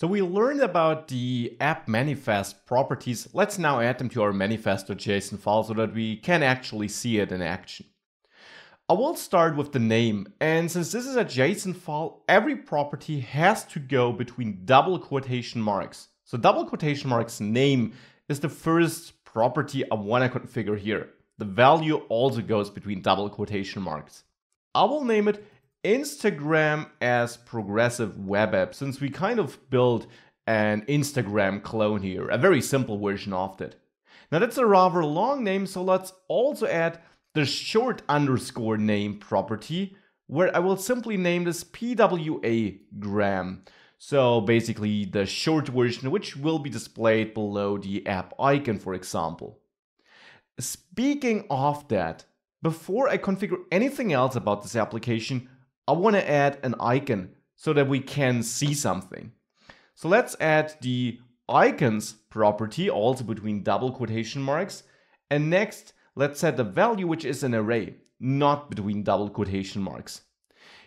So we learned about the app manifest properties. Let's now add them to our manifest.json file so that we can actually see it in action. I will start with the name, and since this is a JSON file, every property has to go between double quotation marks. So double quotation marks name is the first property I want to configure here. The value also goes between double quotation marks. I will name it Instagram as progressive web app, since we kind of built an Instagram clone here, a very simple version of it. Now that's a rather long name, so let's also add the short underscore name property, where I will simply name this PWAgram. So basically the short version, which will be displayed below the app icon, for example. Speaking of that, before I configure anything else about this application, I want to add an icon so that we can see something. So let's add the icons property also between double quotation marks. And next, let's set the value, which is an array, not between double quotation marks.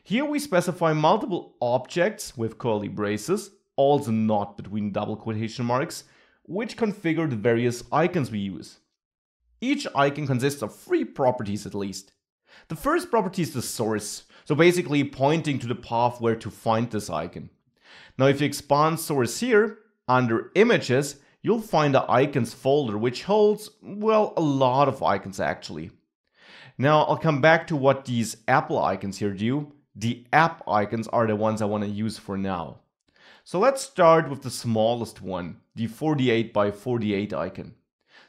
Here we specify multiple objects with curly braces, also not between double quotation marks, which configure the various icons we use. Each icon consists of 3 properties at least. The first property is the source, so basically pointing to the path where to find this icon. Now if you expand source here, under images, you'll find the icons folder, which holds, well, a lot of icons actually. Now I'll come back to what these Apple icons here do. The app icons are the ones I want to use for now. So let's start with the smallest one, the 48 by 48 icon.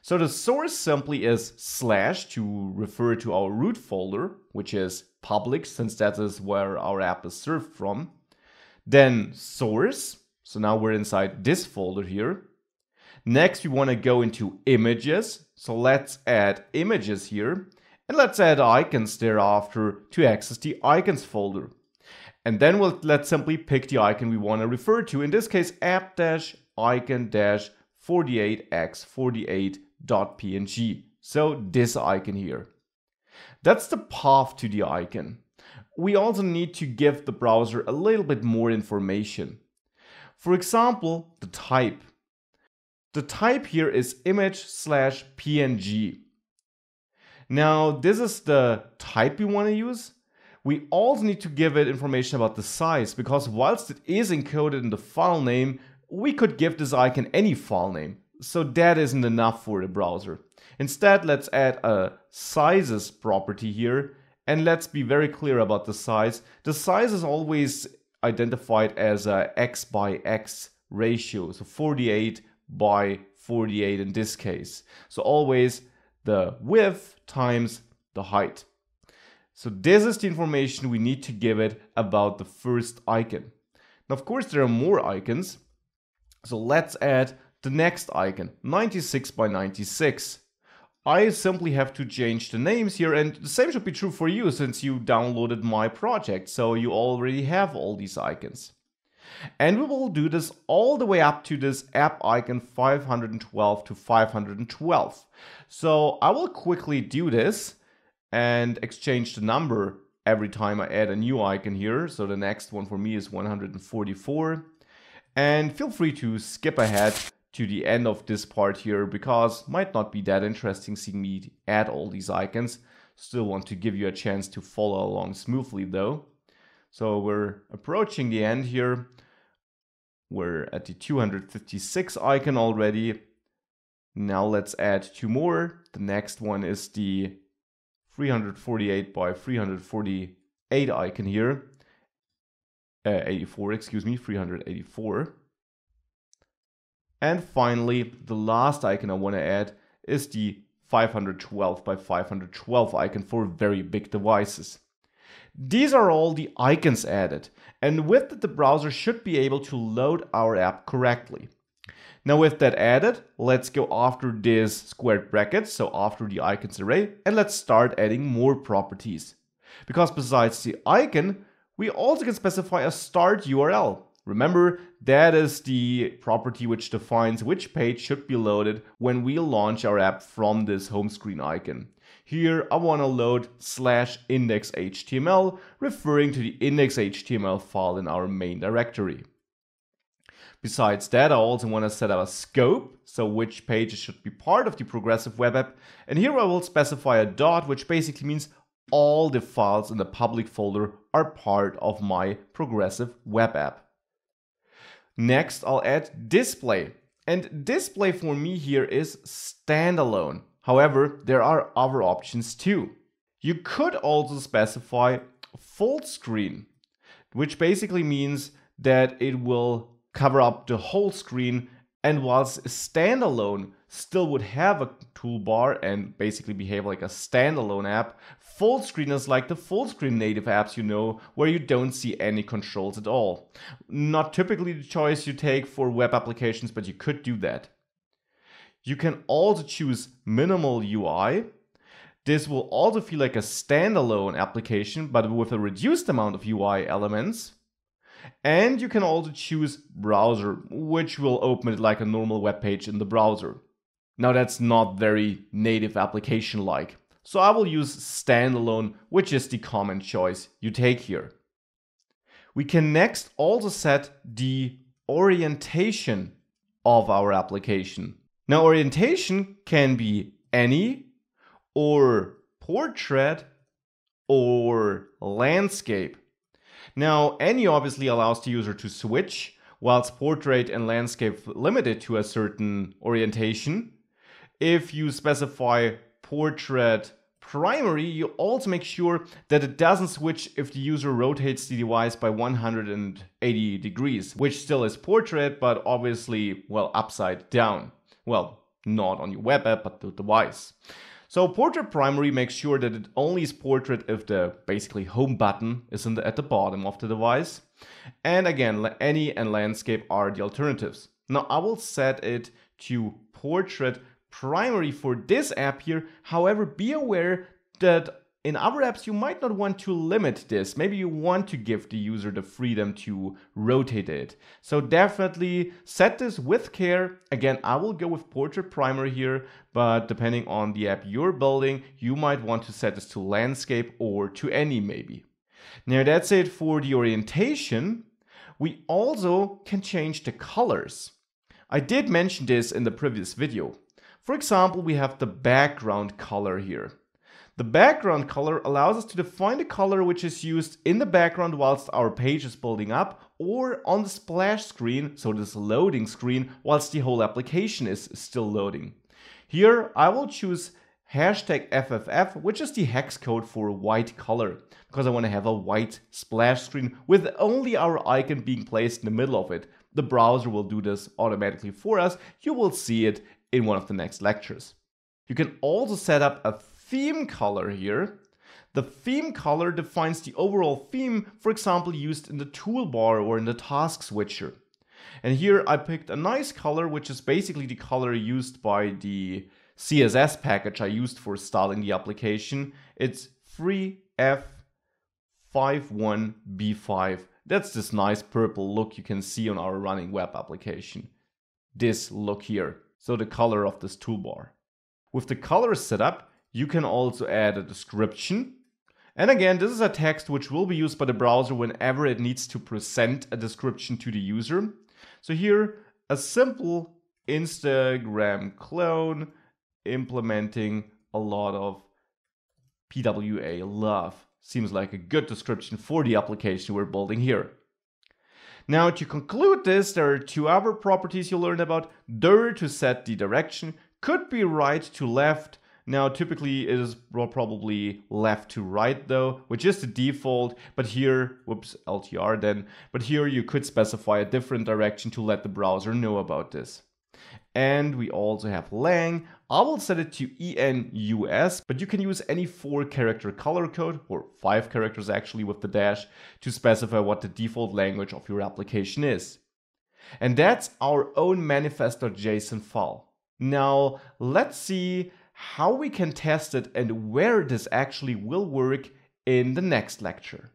So the source simply is / to refer to our root folder, which is public since that is where our app is served from. Then source, so now we're inside this folder here. Next we want to go into images, so let's add images here. And let's add icons thereafter to access the icons folder. And then let's simply pick the icon we want to refer to, in this case app-icon-48x48.png. So this icon here. That's the path to the icon. We also need to give the browser a little bit more information. For example, the type. The type here is image/png. Now this is the type we want to use. We also need to give it information about the size, because whilst it is encoded in the file name, we could give this icon any file name. So that isn't enough for the browser. Instead, let's add a sizes property here, and let's be very clear about the size. The size is always identified as a x by x ratio, so 48 by 48 in this case. So always the width times the height. So this is the information we need to give it about the first icon. Now, of course, there are more icons. So let's add the next icon, 96 by 96. I simply have to change the names here, and the same should be true for you since you downloaded my project, so you already have all these icons. And we will do this all the way up to this app icon 512 to 512. So I will quickly do this and exchange the number every time I add a new icon here. So the next one for me is 144. And feel free to skip ahead to the end of this part here, because it might not be that interesting seeing me add all these icons. Still want to give you a chance to follow along smoothly though. So we're approaching the end here. We're at the 256 icon already. Now let's add 2 more. The next one is the 348 by 348 icon here. 84, excuse me, 384. And finally, the last icon I want to add is the 512 by 512 icon for very big devices. These are all the icons added, and with that the browser should be able to load our app correctly. Now with that added, let's go after this squared brackets, so after the icons array, and let's start adding more properties. Because besides the icon, we also can specify a start URL. Remember, that is the property which defines which page should be loaded when we launch our app from this home screen icon. Here I want to load /index.html, referring to the index.html file in our main directory. Besides that, I also want to set up a scope, so which pages should be part of the progressive web app. And here I will specify a dot, which basically means all the files in the public folder are part of my progressive web app. Next, I'll add display. And display for me here is standalone. However, there are other options too. You could also specify full screen, which basically means that it will cover up the whole screen, and whilst standalone still would have a toolbar and basically behave like a standalone app, full screen is like the full screen native apps, you know, where you don't see any controls at all. Not typically the choice you take for web applications, but you could do that. You can also choose minimal UI. This will also feel like a standalone application, but with a reduced amount of UI elements. And you can also choose browser, which will open it like a normal web page in the browser. Now that's not very native application-like, so I will use standalone, which is the common choice you take here. We can next also set the orientation of our application. Now orientation can be any, or portrait, or landscape. Now, any obviously allows the user to switch, whilst portrait and landscape limited to a certain orientation. If you specify portrait primary, you also make sure that it doesn't switch if the user rotates the device by 180 degrees, which still is portrait, but obviously, well, upside down. Well, not on your web app, but the device. So portrait primary makes sure that it only is portrait if the basically home button is at the bottom of the device. And again, any and landscape are the alternatives. Now I will set it to portrait primary for this app here. However, be aware that in other apps you might not want to limit this. Maybe you want to give the user the freedom to rotate it. So definitely set this with care. Again, I will go with portrait primary here, but depending on the app you're building, you might want to set this to landscape or to any maybe. Now that's it for the orientation. We also can change the colors. I did mention this in the previous video. For example, we have the background color here. The background color allows us to define the color which is used in the background whilst our page is building up, or on the splash screen, so this loading screen, whilst the whole application is still loading. Here I will choose hashtag FFF, which is the hex code for white color, because I want to have a white splash screen with only our icon being placed in the middle of it. The browser will do this automatically for us. You will see it in one of the next lectures. You can also set up a theme color here. The theme color defines the overall theme, for example, used in the toolbar or in the task switcher. And here I picked a nice color, which is basically the color used by the CSS package I used for styling the application. It's 3F51B5. That's this nice purple look you can see on our running web application. This look here, so the color of this toolbar. With the colors set up, you can also add a description. And again, this is a text which will be used by the browser whenever it needs to present a description to the user. So here, a simple Instagram clone implementing a lot of PWA love. Seems like a good description for the application we're building here. Now to conclude this, there are two other properties you'll learn about. Dir to set the direction, could be right to left. Now typically it is probably left to right though, which is the default, but here, whoops, LTR then, but here you could specify a different direction to let the browser know about this. And we also have lang. I will set it to ENUS, but you can use any 4-character color code, or 5 characters actually with the dash, to specify what the default language of your application is. And that's our own manifest.json file. Now let's see how we can test it and where this actually will work in the next lecture.